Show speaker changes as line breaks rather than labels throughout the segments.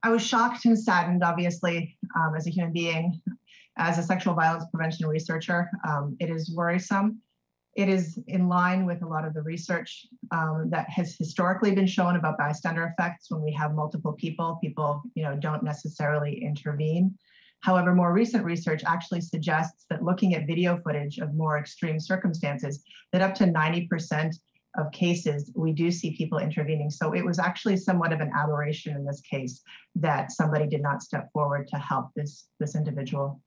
I was shocked and saddened, obviously, as a human being, as a sexual violence prevention researcher. It is worrisome. It is in line with a lot of the research that has historically been shown about bystander effects. When we have multiple people, don't necessarily intervene. However, more recent research actually suggests that looking at video footage of more extreme circumstances, that up to 90% of cases, we do see people intervening. So it was actually somewhat of an aberration in this case that somebody did not step forward to help this individual.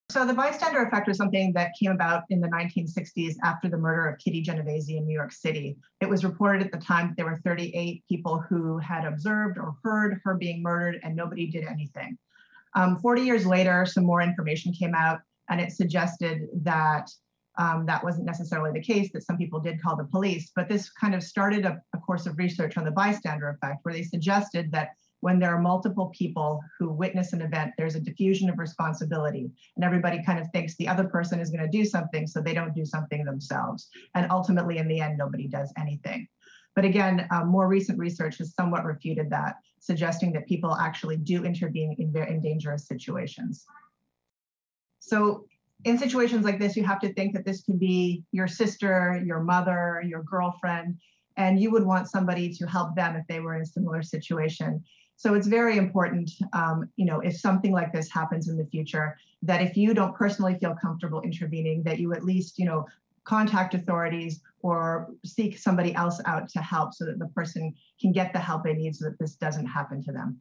So the bystander effect was something that came about in the 1960s after the murder of Kitty Genovese in New York City. It was reported at the time that there were 38 people who had observed or heard her being murdered and nobody did anything. 40 years later, some more information came out and it suggested that that wasn't necessarily the case, that some people did call the police, but this kind of started a course of research on the bystander effect, where they suggested that when there are multiple people who witness an event, there's a diffusion of responsibility, and everybody kind of thinks the other person is going to do something, so they don't do something themselves. And ultimately, in the end, nobody does anything. But again, more recent research has somewhat refuted that, suggesting that people actually do intervene in dangerous situations. So in situations like this, you have to think that this could be your sister, your mother, your girlfriend, and you would want somebody to help them if they were in a similar situation. So it's very important, if something like this happens in the future, that if you don't personally feel comfortable intervening, that you at least, contact authorities or seek somebody else out to help so that the person can get the help they need so that this doesn't happen to them.